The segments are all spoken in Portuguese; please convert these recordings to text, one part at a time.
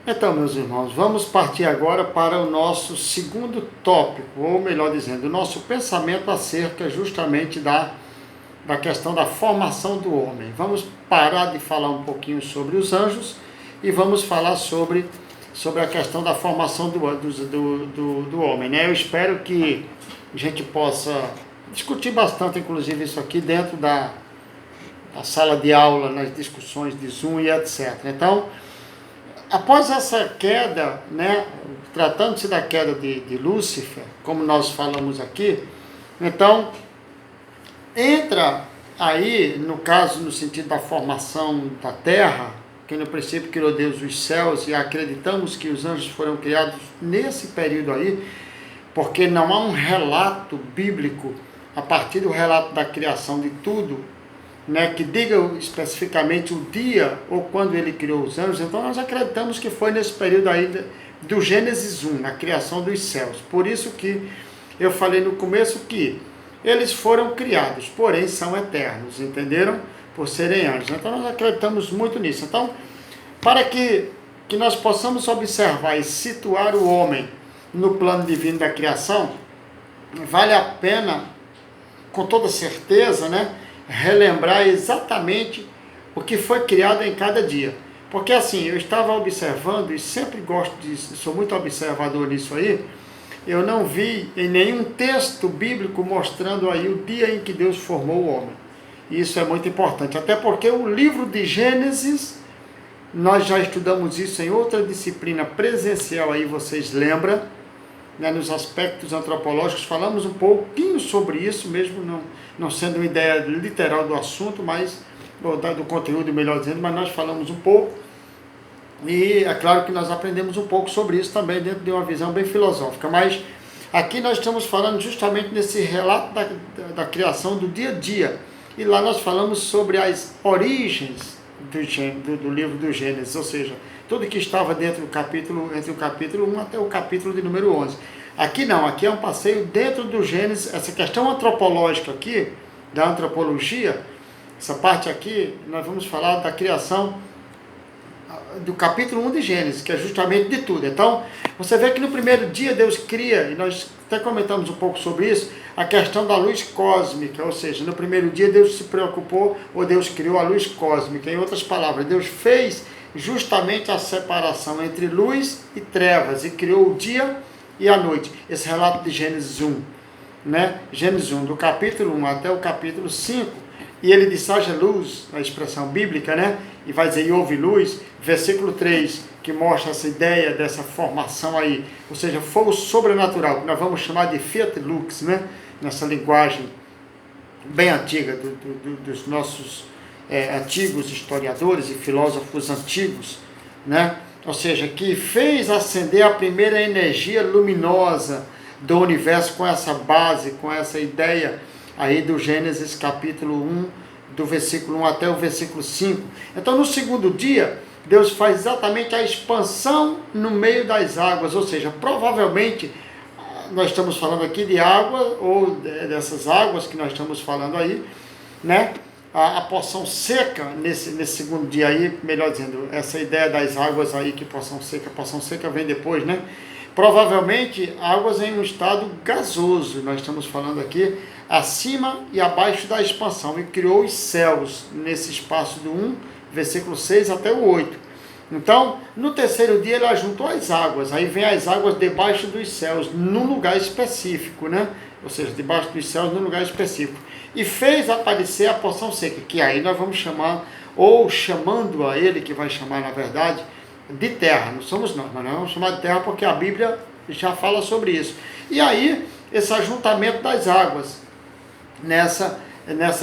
Então, meus irmãos, vamos partir agora para o nosso segundo tópico, ou melhor dizendo, o nosso pensamento acerca justamente da questão da formação do homem. Vamos parar de falar um pouquinho sobre os anjos e vamos falar sobre a questão da formação do homem, né? Eu espero que a gente possa discutir bastante, inclusive, isso aqui dentro da sala de aula, nas discussões de Zoom e etc. Então, após essa queda, né, tratando-se da queda de Lúcifer, como nós falamos aqui, então, entra aí, no caso, no sentido da formação da terra, que no princípio criou Deus os céus, e acreditamos que os anjos foram criados nesse período aí, porque não há um relato bíblico, a partir do relato da criação de tudo, né, que diga especificamente o dia ou quando ele criou os anjos. Então nós acreditamos que foi nesse período aí do Gênesis 1, na criação dos céus. Por isso que eu falei no começo que eles foram criados, porém são eternos, entenderam? Por serem anjos. Então nós acreditamos muito nisso. Então, para que nós possamos observar e situar o homem no plano divino da criação, vale a pena, com toda certeza, né, relembrar exatamente o que foi criado em cada dia. Porque assim, eu estava observando, e sempre gosto disso, sou muito observador nisso aí, eu não vi em nenhum texto bíblico mostrando aí o dia em que Deus formou o homem. E isso é muito importante, até porque o livro de Gênesis, nós já estudamos isso em outra disciplina presencial aí, vocês lembram, né, nos aspectos antropológicos, falamos um pouquinho sobre isso, mesmo não sendo uma ideia literal do assunto, mas do conteúdo, melhor dizendo, mas nós falamos um pouco, e é claro que nós aprendemos um pouco sobre isso também, dentro de uma visão bem filosófica, mas aqui nós estamos falando justamente nesse relato da criação do dia a dia, e lá nós falamos sobre as origens do livro do Gênesis, ou seja, tudo que estava entre o capítulo 1 até o capítulo de número 11. Aqui não, aqui é um passeio dentro do Gênesis, essa questão antropológica aqui, da antropologia, essa parte aqui, nós vamos falar da criação do capítulo 1 de Gênesis, que é justamente de tudo. Então, você vê que no primeiro dia Deus cria, e nós até comentamos um pouco sobre isso, a questão da luz cósmica, ou seja, no primeiro dia Deus se preocupou, ou Deus criou a luz cósmica. Em outras palavras, Deus fez justamente a separação entre luz e trevas, e criou o dia e a noite. Esse relato de Gênesis 1, né? Gênesis 1, do capítulo 1 até o capítulo 5, e ele diz, haja luz, a expressão bíblica, né? E vai dizer, e houve luz, versículo 3, que mostra essa ideia dessa formação aí, ou seja, fogo sobrenatural, que nós vamos chamar de fiat lux, né? Nessa linguagem bem antiga dos nossos antigos historiadores e filósofos antigos, né? Ou seja, que fez acender a primeira energia luminosa do universo com essa base, com essa ideia aí do Gênesis capítulo 1, do versículo 1 até o versículo 5. Então, no segundo dia, Deus faz exatamente a expansão no meio das águas, ou seja, provavelmente, nós estamos falando aqui de água, ou dessas águas que nós estamos falando aí, né? A porção seca, nesse segundo dia aí, melhor dizendo, essa ideia das águas aí, que porção seca vem depois, né? Provavelmente, águas em um estado gasoso, nós estamos falando aqui, acima e abaixo da expansão, e criou os céus, nesse espaço do 1, versículo 6 até o 8. Então, no terceiro dia, ele ajuntou as águas, aí vem as águas debaixo dos céus, num lugar específico, né? Ou seja, debaixo dos céus, num lugar específico. E fez aparecer a porção seca, que aí nós vamos chamar, ou chamando a ele, que vai chamar na verdade, de terra. Não somos nós, mas nós vamos chamar de terra porque a Bíblia já fala sobre isso. E aí, esse ajuntamento das águas, nessa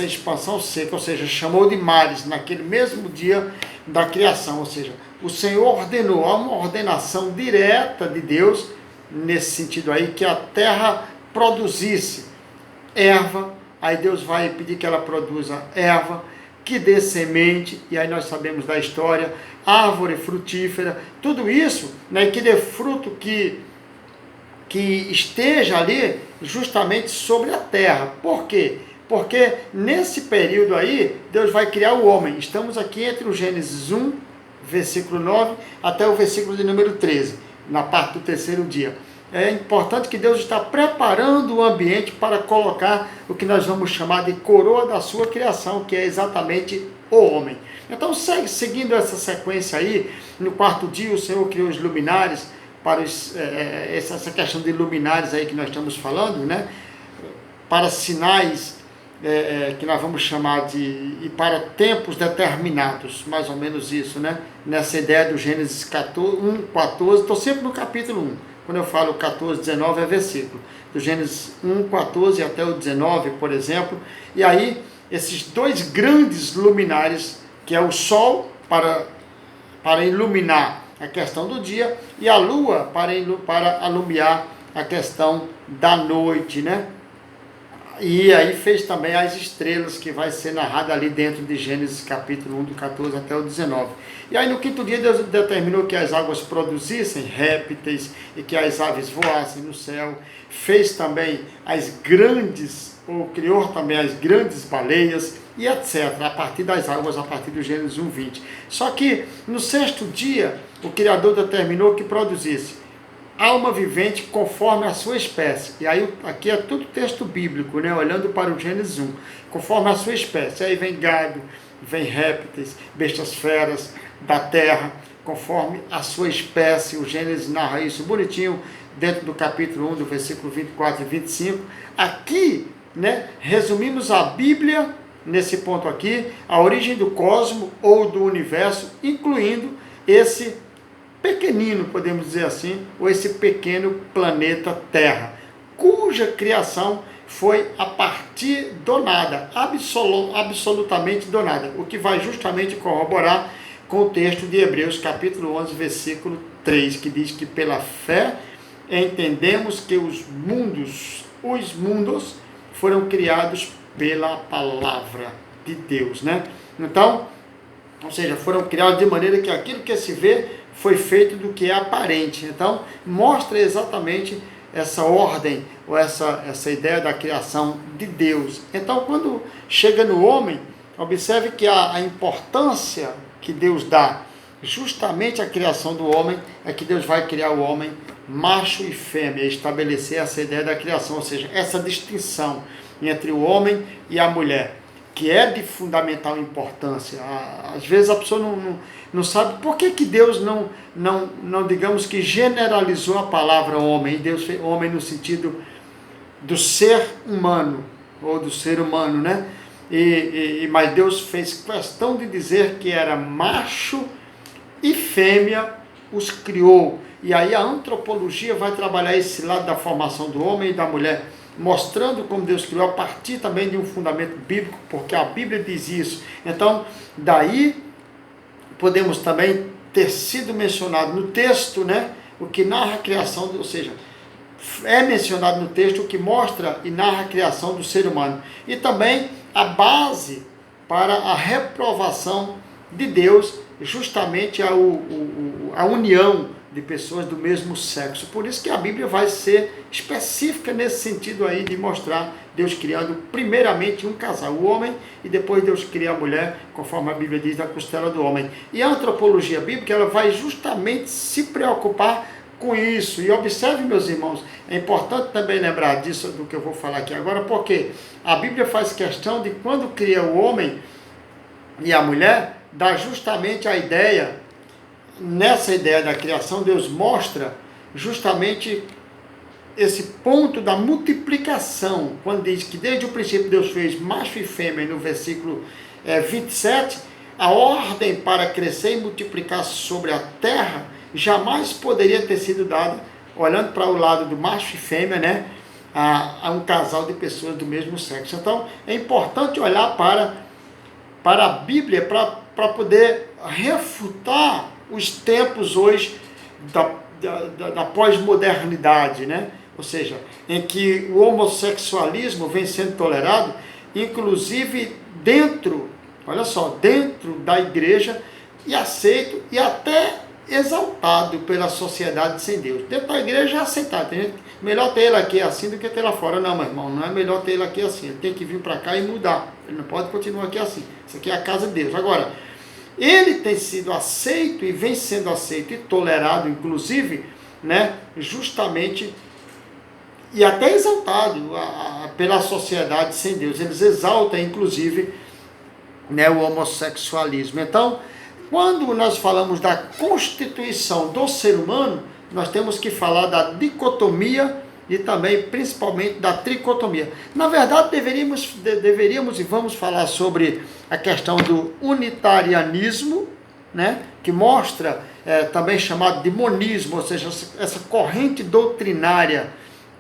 expansão seca, ou seja, chamou de mares, naquele mesmo dia da criação, ou seja, o Senhor ordenou, há uma ordenação direta de Deus, nesse sentido aí, que a terra produzisse erva. Aí Deus vai pedir que ela produza erva, que dê semente, e aí nós sabemos da história, árvore frutífera, tudo isso, né, que dê fruto que esteja ali justamente sobre a terra. Por quê? Porque nesse período aí, Deus vai criar o homem. Estamos aqui entre o Gênesis 1 versículo 9, até o versículo de número 13, na parte do terceiro dia. É importante que Deus está preparando o ambiente para colocar o que nós vamos chamar de coroa da sua criação, que é exatamente o homem. Então, seguindo essa sequência aí, no quarto dia o Senhor criou os luminares, para essa questão de luminares aí que nós estamos falando, né? Para sinais que nós vamos chamar e para tempos determinados, mais ou menos isso, né? Nessa ideia do Gênesis 1, 14, estou sempre no capítulo 1. Quando eu falo 14, 19 é versículo. Do Gênesis 1, 14 até o 19, por exemplo. E aí, esses dois grandes luminares, que é o sol para iluminar a questão do dia, e a lua para alumiar a questão da noite, né? E aí fez também as estrelas, que vai ser narrada ali dentro de Gênesis capítulo 1, do 14 até o 19. E aí no quinto dia Deus determinou que as águas produzissem répteis e que as aves voassem no céu. Fez também criou também as grandes baleias e etc. A partir das águas, a partir do Gênesis 1, 20. Só que no sexto dia o Criador determinou que produzisse alma vivente conforme a sua espécie. E aí aqui é tudo texto bíblico, né? Olhando para o Gênesis 1, conforme a sua espécie. Aí vem gado, vem répteis, bestas feras da terra, conforme a sua espécie. O Gênesis narra isso bonitinho dentro do capítulo 1, do versículo 24 e 25. Aqui, né, resumimos a Bíblia nesse ponto aqui, a origem do cosmos ou do universo, incluindo esse pequenino, podemos dizer assim, ou esse pequeno planeta Terra, cuja criação foi a partir do nada, absolutamente do nada, o que vai justamente corroborar com o texto de Hebreus capítulo 11, versículo 3, que diz que pela fé entendemos que os mundos foram criados pela palavra de Deus, né? Então, ou seja, foram criados de maneira que aquilo que se vê foi feito do que é aparente. Então, mostra exatamente essa ordem, ou essa ideia da criação de Deus. Então, quando chega no homem, observe que a importância que Deus dá justamente à criação do homem, é que Deus vai criar o homem macho e fêmea, estabelecer essa ideia da criação, ou seja, essa distinção entre o homem e a mulher, que é de fundamental importância. Às vezes a pessoa não sabe por que Deus não digamos que generalizou a palavra homem, e Deus fez homem no sentido do ser humano, ou do ser humano, né? Mas Deus fez questão de dizer que era macho e fêmea os criou. E aí a antropologia vai trabalhar esse lado da formação do homem e da mulher, mostrando como Deus criou a partir também de um fundamento bíblico, porque a Bíblia diz isso. Então, daí podemos também ter sido mencionado no texto, né, o que narra a criação, ou seja, é mencionado no texto o que mostra e narra a criação do ser humano. E também a base para a reprovação de Deus, justamente a união de pessoas do mesmo sexo. Por isso que a Bíblia vai ser específica nesse sentido aí, de mostrar Deus criando primeiramente um casal, o homem, e depois Deus cria a mulher, conforme a Bíblia diz, da costela do homem. E a antropologia bíblica, ela vai justamente se preocupar com isso. E observe, meus irmãos, é importante também lembrar disso, do que eu vou falar aqui agora, porque a Bíblia faz questão de, quando cria o homem e a mulher, dar justamente a ideia. Nessa ideia da criação, Deus mostra justamente esse ponto da multiplicação, quando diz que desde o princípio Deus fez macho e fêmea, no versículo 27, a ordem para crescer e multiplicar sobre a terra jamais poderia ter sido dada, olhando para o lado do macho e fêmea, né, a um casal de pessoas do mesmo sexo. Então, é importante olhar para a Bíblia, para poder refutar os tempos hoje da pós-modernidade, né? Ou seja, em que o homossexualismo vem sendo tolerado, inclusive dentro da igreja, e aceito e até exaltado pela sociedade sem Deus. Dentro da igreja é aceitado. Tem gente, melhor ter ele aqui assim do que ter lá fora. Não, meu irmão, não é melhor ter ele aqui assim. Ele tem que vir para cá e mudar. Ele não pode continuar aqui assim. Isso aqui é a casa de Deus. Agora, ele tem sido aceito e vem sendo aceito e tolerado, inclusive, né, justamente e até exaltado pela sociedade sem Deus. Eles exaltam, inclusive, né, o homossexualismo. Então, quando nós falamos da constituição do ser humano, nós temos que falar da dicotomia e também, principalmente, da tricotomia. Na verdade, deveríamos e vamos falar sobre a questão do unitarianismo, né, que mostra, também chamado de monismo, ou seja, essa corrente doutrinária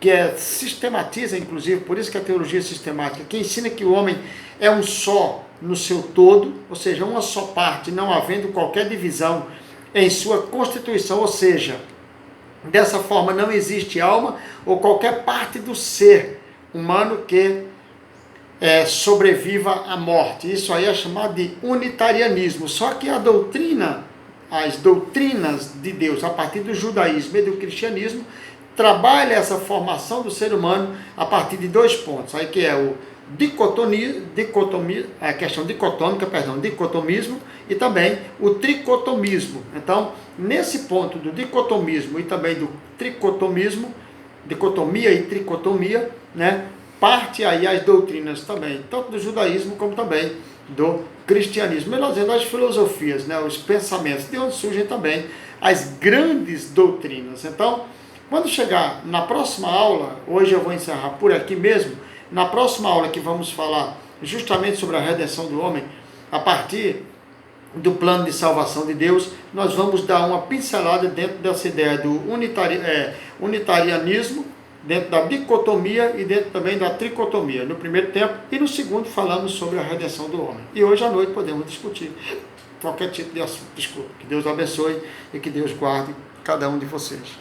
que sistematiza, inclusive, por isso que a teologia sistemática, que ensina que o homem é um só no seu todo, ou seja, uma só parte, não havendo qualquer divisão em sua constituição, ou seja, dessa forma não existe alma ou qualquer parte do ser humano que sobreviva à morte. Isso aí é chamado de unitarianismo. Só que as doutrinas de Deus, a partir do judaísmo e do cristianismo, trabalha essa formação do ser humano a partir de 2 pontos, aí que é o a questão dicotômica, dicotomismo, e também o tricotomismo. Então, nesse ponto do dicotomismo e também do tricotomismo, dicotomia e tricotomia, né, parte aí as doutrinas também, tanto do judaísmo como também do cristianismo. Melhor dizendo, as filosofias, né, os pensamentos, de onde surgem também as grandes doutrinas. Então, quando chegar na próxima aula, hoje eu vou encerrar por aqui mesmo, na próxima aula que vamos falar justamente sobre a redenção do homem, a partir do plano de salvação de Deus, nós vamos dar uma pincelada dentro dessa ideia do unitarianismo, dentro da dicotomia e dentro também da tricotomia, no primeiro tempo, e no segundo falamos sobre a redenção do homem. E hoje à noite podemos discutir qualquer tipo de assunto. Desculpa, que Deus abençoe e que Deus guarde cada um de vocês.